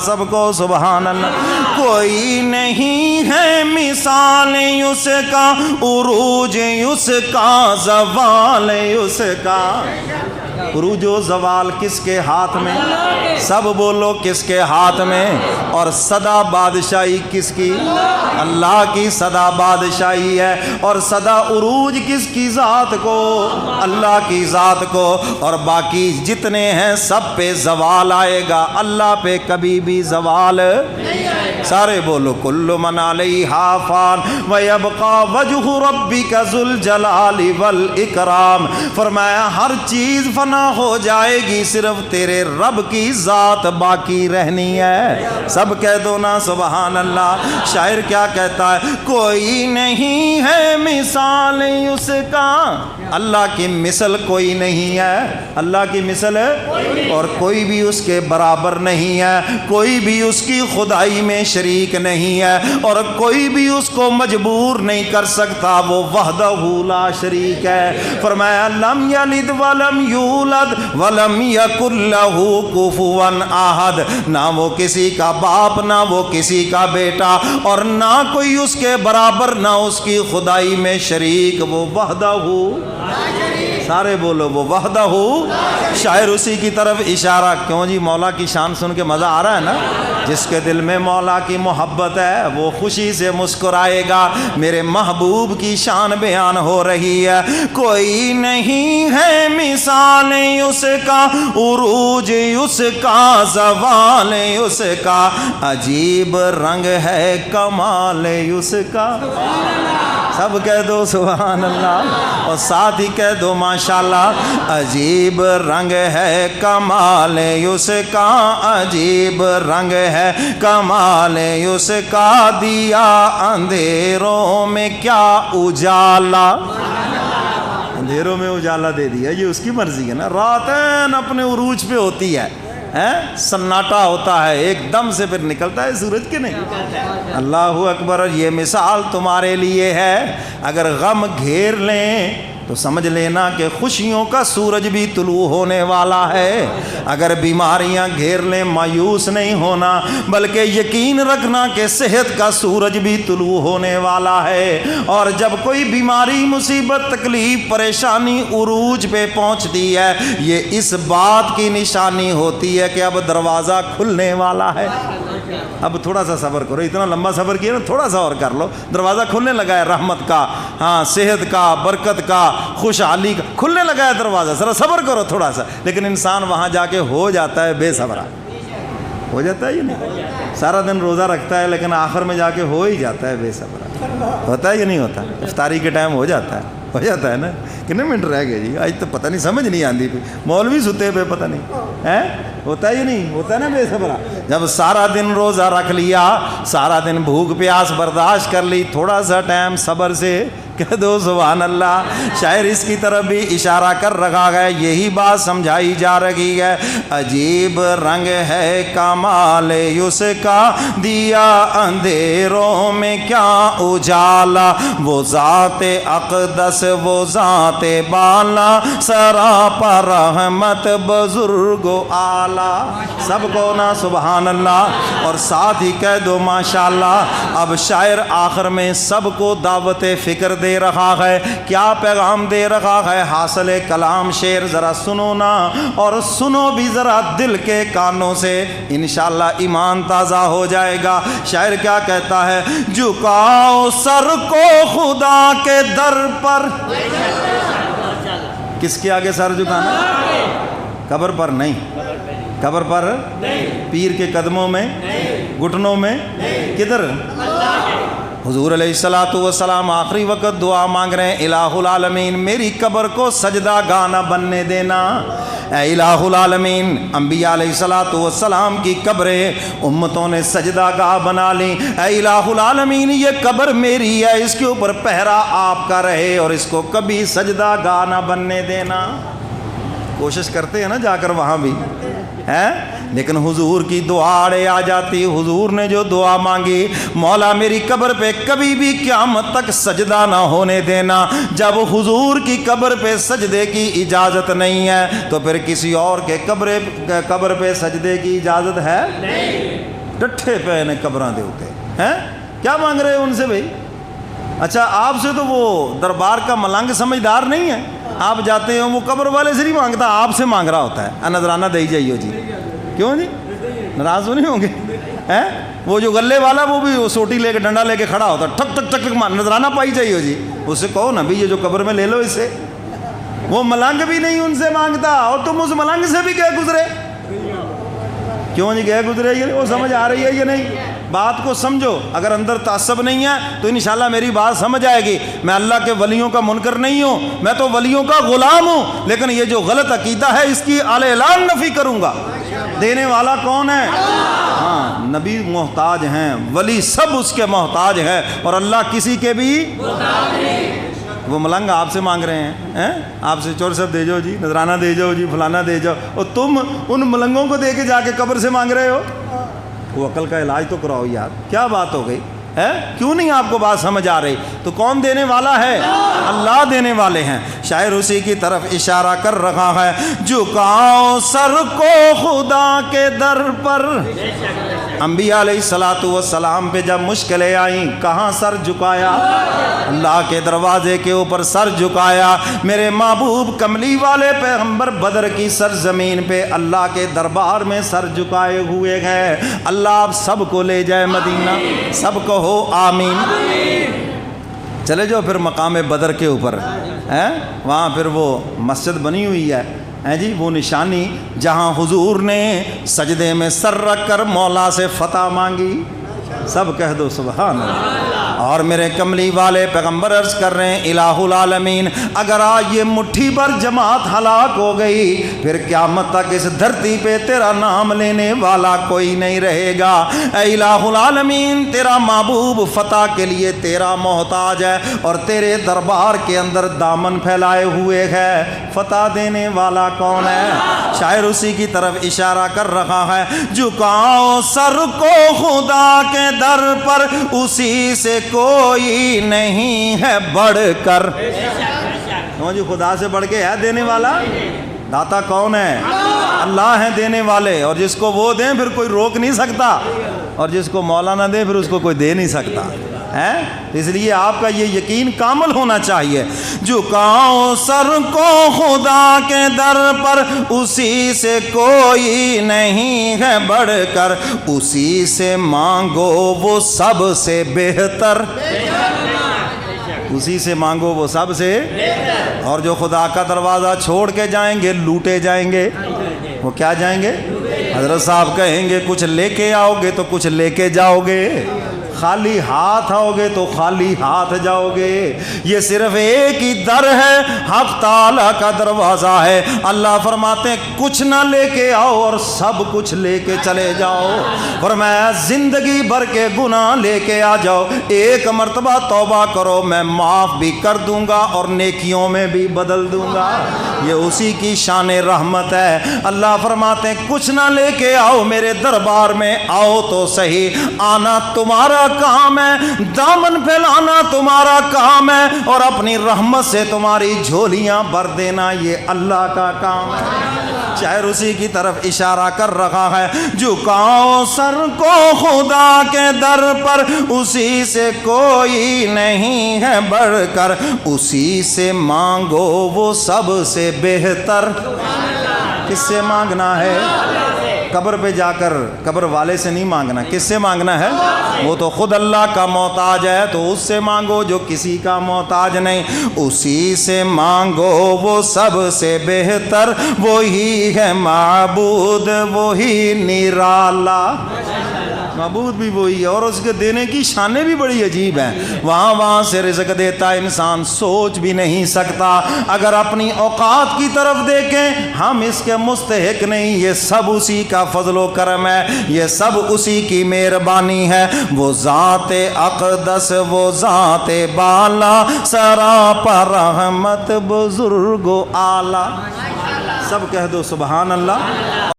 سب کو سبحان اللہ. کوئی نہیں ہے مثال اس کا، عروج اس کا، زوال اس کا. عروج و زوال کس کے ہاتھ میں؟ سب بولو کس کے ہاتھ میں؟ اور صدا بادشاہی کس کی؟ اللہ کی صدا بادشاہی ہے. اور صدا عروج کس کی ذات کو؟ اللہ کی ذات کو. اور باقی جتنے ہیں سب پہ زوال آئے گا، اللہ پہ کبھی بھی زوال نہیں آئے گا. سارے بولو کل من علیہا فان ویبقی وجہ ربک ذو الجلال والاکرام. فرمایا ہر چیز فنا ہو جائے گی، صرف تیرے رب کی ذات باقی رہنی ہے. سب کہہ دو نا سبحان اللہ. شاعر کیا کہتا ہے؟ کوئی نہیں ہے مثال اس کا، اللہ کی مثل کوئی نہیں ہے. اللہ کی مثل ہے اور کوئی بھی اس کے برابر نہیں ہے. کوئی بھی اس کی خدائی میں شریک نہیں ہے اور کوئی بھی اس کو مجبور نہیں کر سکتا. وہ وحدہ لا شریک ہے. فرمایا لم یلد ولم یولد ولم یکن لہ کفوا احد. نہ وہ کسی کا باپ، نہ وہ کسی کا بیٹا، اور نہ کوئی اس کے برابر، نہ اس کی خدائی میں شریک. وہ وحدہ سارے بولو وہ وحدہ ہو. شاعر اسی کی طرف اشارہ. کیوں جی؟ مولا کی شان سن کے مزہ آ رہا ہے نا. جس کے دل میں مولا کی محبت ہے وہ خوشی سے مسکرائے گا. میرے محبوب کی شان بیان ہو رہی ہے. کوئی نہیں ہے مثال اس کا، عروج اس کا، زوال اس کا. عجیب رنگ ہے کمال اس کا. سب کہہ دو سبحان اللہ اور ساتھ ہی کہہ دو ماشاءاللہ. عجیب رنگ ہے کمال اس کا، عجیب رنگ ہے کمال اس کا. دیا اندھیروں میں کیا اجالا. اندھیروں میں اجالا دے دیا، یہ اس کی مرضی ہے نا. راتیں اپنے عروج پہ ہوتی ہے، سناٹا ہوتا ہے، ایک دم سے پھر نکلتا ہے سورج کے نہیں. اللہ اکبر. یہ مثال تمہارے لیے ہے. اگر غم گھیر لیں تو سمجھ لینا کہ خوشیوں کا سورج بھی طلوع ہونے والا ہے. اگر بیماریاں گھیر لیں مایوس نہیں ہونا، بلکہ یقین رکھنا کہ صحت کا سورج بھی طلوع ہونے والا ہے. اور جب کوئی بیماری، مصیبت، تکلیف، پریشانی عروج پہ پہنچتی ہے، یہ اس بات کی نشانی ہوتی ہے کہ اب دروازہ کھلنے والا ہے. اب تھوڑا سا صبر کرو. اتنا لمبا صبر کیا نا، تھوڑا سا اور کر لو. دروازہ کھلنے لگا ہے رحمت کا، ہاں صحت کا، برکت کا، خوشحالی کا کھلنے لگا ہے دروازہ. ذرا صبر کرو تھوڑا سا. لیکن انسان وہاں جا کے ہو جاتا ہے بے صبرا. ہو جاتا ہے یا نہیں؟ سارا دن روزہ رکھتا ہے لیکن آخر میں جا کے ہو ہی جاتا ہے بے صبرا. ہوتا ہے یا نہیں ہوتا؟ افطاری کے ٹائم ہو جاتا ہے نا. کتنے منٹ رہ گئے جی؟ آج تو پتہ نہیں، سمجھ نہیں آتی. مولوی ستے پہ پتہ نہیں ہے. ہوتا ہے یا نہیں ہوتا ہے نا بے صبرا. جب سارا دن روزہ رکھ لیا، سارا دن بھوک پیاس برداشت کر لی، تھوڑا سا ٹائم صبر سے کہہ دو سبحان اللہ. شاعر اس کی طرف بھی اشارہ کر رکھا ہے. یہی بات سمجھائی جا رہی ہے. عجیب رنگ ہے کمال اس کا، دیا اندھیروں میں کیا اجالا. وہ ذات اقدس، وہ ذات بالا، سراپا رحمت بزرگ و اعلیٰ. سب کو نا سبحان اللہ اور ساتھ ہی کہہ دو ماشاءاللہ. اب شاعر آخر میں سب کو دعوت فکر دے رہا ہے. کیا پیغام دے رہا ہے؟ حاصل کلام شعر ذرا سنو نا، اور سنو بھی ذرا دل کے کانوں سے، انشاءاللہ ایمان تازہ ہو جائے گا. شاعر کیا کہتا ہے؟ جھکاؤ سر کو خدا کے در پر. کس کے آگے سر جھکانا؟ قبر پر نہیں. قبر پر پیر کے قدموں میں، گھٹنوں میں، کدھر؟ حضور علیہ الصلوۃ والسلام آخری وقت دعا مانگ رہے ہیں، الہ العالمین میری قبر کو سجدہ گاہ نہ بننے دینا. اے الہ العالمین، انبیاء علیہ الصلوۃ والسلام کی قبریں امتوں نے سجدہ گاہ بنا لی. اے الہ العالمین یہ قبر میری ہے، اس کے اوپر پہرا آپ کا رہے اور اس کو کبھی سجدہ گاہ نہ بننے دینا. کوشش کرتے ہیں نا جا کر وہاں بھی ہے، لیکن حضور کی دعا اڑے آ جاتی. حضور نے جو دعا مانگی، مولا میری قبر پہ کبھی بھی قیامت تک سجدہ نہ ہونے دینا. جب حضور کی قبر پہ سجدے کی اجازت نہیں ہے تو پھر کسی اور کے قبر پہ سجدے کی اجازت ہے؟ نہیں. ڈٹھے پے نے قبراں دے ہوتے ہیں. کیا مانگ رہے ہو ان سے بھائی؟ اچھا آپ سے تو وہ دربار کا ملنگ سمجھدار نہیں ہے. آپ جاتے ہو وہ قبر والے سے نہیں مانگتا, آپ سے مانگ رہا ہوتا ہے. نذرانہ دے جائیے جی. کیوں جی ناراض نہیں ہوں گے؟ وہ جو گلے والا وہ بھی سوٹی لے کے ڈنڈا لے کے کھڑا ہوتا ہے, ٹھک ٹھک ٹھک ٹھک نذرانہ پائی چاہیے جی. اس سے کہو نا بھی یہ جو قبر میں لے لو اس سے. وہ ملنگ بھی نہیں ان سے مانگتا, اور تم اس ملنگ سے بھی گئے گزرے. کیوں جی گئے گزرے؟ یہ وہ سمجھ آ رہی ہے یہ نہیں؟ بات کو سمجھو. اگر اندر تعصب نہیں ہے تو انشاءاللہ میری بات سمجھ آئے گی. میں اللہ کے ولیوں کا منکر نہیں ہوں, میں تو ولیوں کا غلام ہوں, لیکن یہ جو غلط عقیدہ ہے اس کی اعلان نفی کروں گا. دینے والا کون ہے؟ ہاں نبی محتاج ہیں, ولی سب اس کے محتاج ہے, اور اللہ کسی کے بھی محتاج نہیں. وہ ملنگ آپ سے مانگ رہے ہیں, آپ سے چور سب دے جاؤ جی, نذرانہ دے جاؤ جی, فلانا دے جاؤ, اور تم ان ملنگوں کو دے کے جا کے قبر سے مانگ رہے ہو. وہ عقل کا علاج تو کراؤ یار. کیا بات ہو گئی ہے؟ کیوں نہیں آپ کو بات سمجھ آ رہی؟ تو کون دینے والا ہے؟ اللہ دینے والے ہیں. شاعر اسی کی طرف اشارہ کر رہا ہے, جھکاؤ سر کو خدا کے در پر. انبیاء علیہ الصلوۃ والسلام پہ جب مشکلیں آئیں کہاں سر جھکایا؟ اللہ کے دروازے کے اوپر سر جھکایا. میرے محبوب کملی والے پیغمبر بدر کی سرزمین پہ اللہ کے دربار میں سر جھکائے ہوئے ہیں. اللہ آپ سب کو لے جائے مدینہ, سب کو ہو آمین. چلے جاؤ پھر مقام بدر کے اوپر, وہاں پھر وہ مسجد بنی ہوئی ہے جی, وہ نشانی جہاں حضور نے سجدے میں سر رکھ کر مولا سے فتح مانگی. سب کہہ دو سبحان اللہ. اور میرے کملی والے پیغمبر عرض کر رہے ہیں, الہ العالمین اگر آج یہ مٹھی بھر جماعت ہلاک ہو گئی, پھر قیامت تک اس دھرتی پہ تیرا نام لینے والا کوئی نہیں رہے گا. اے الہ العالمین, تیرا محبوب فتح کے لیے تیرا محتاج ہے, اور تیرے دربار کے اندر دامن پھیلائے ہوئے ہے. فتح دینے والا کون ہے؟ شاعر اسی کی طرف اشارہ کر رہا ہے, جھکاؤ سر کو خدا کے در پر, اسی سے کوئی نہیں ہے بڑھ کر. جو خدا سے بڑھ کے ہے دینے والا؟ داتا کون ہے؟ اللہ ہیں دینے والے, اور جس کو وہ دیں پھر کوئی روک نہیں سکتا, اور جس کو مولا نہ دے پھر اس کو کوئی دے نہیں سکتا ہے. اس لیے آپ کا یہ یقین کامل ہونا چاہیے. جھکاؤ سر کو خدا کے در پر, اسی سے کوئی نہیں ہے بڑھ کر, اسی سے مانگو وہ سب سے بہتر. اسی سے مانگو وہ سب سے. اور جو خدا کا دروازہ چھوڑ کے جائیں گے لوٹے جائیں گے. وہ کیا جائیں گے؟ حضرت صاحب کہیں گے کچھ لے کے آؤ گے تو کچھ لے کے جاؤ گے, خالی ہاتھ آؤ گے تو خالی ہاتھ جاؤ گے. یہ صرف ایک ہی در ہے, حق تعالیٰ کا دروازہ ہے. اللہ فرماتے ہیں کچھ نہ لے کے آؤ اور سب کچھ لے کے چلے جاؤ. فرمایا زندگی بھر کے گناہ لے کے آ جاؤ, ایک مرتبہ توبہ کرو, میں معاف بھی کر دوں گا اور نیکیوں میں بھی بدل دوں گا. یہ اسی کی شان رحمت ہے. اللہ فرماتے ہیں کچھ نہ لے کے آؤ, میرے دربار میں آؤ تو صحیح, آنا تمہارا کام ہے, دامن پھیلانا تمہارا کام ہے, اور اپنی رحمت سے تمہاری جھولیاں بھر دینا یہ اللہ کا کام ہے. شاعر اسی کی طرف اشارہ کر رہا ہے, جھکاؤ سر کو خدا کے در پر, اسی سے کوئی نہیں ہے بڑھ کر, اسی سے مانگو وہ سب سے بہتر. کس سے مانگنا ہے؟ قبر پہ جا کر قبر والے سے نہیں مانگنا. کس سے مانگنا ہے؟ وہ تو خود اللہ کا محتاج ہے, تو اس سے مانگو جو کسی کا محتاج نہیں. اسی سے مانگو وہ سب سے بہتر, وہی ہے معبود وہی نرالا. معبود بھی وہی ہے, اور اس کے دینے کی شانیں بھی بڑی عجیب ہیں. وہاں سے رزق دیتا انسان سوچ بھی نہیں سکتا. اگر اپنی اوقات کی طرف دیکھیں ہم اس کے مستحق نہیں, یہ سب اسی کا فضل و کرم ہے, یہ سب اسی کی مہربانی ہے. وہ ذات اقدس وہ ذات بالا, سراپا رحمت بزرگ و اعلیٰ. سب کہہ دو سبحان اللہ.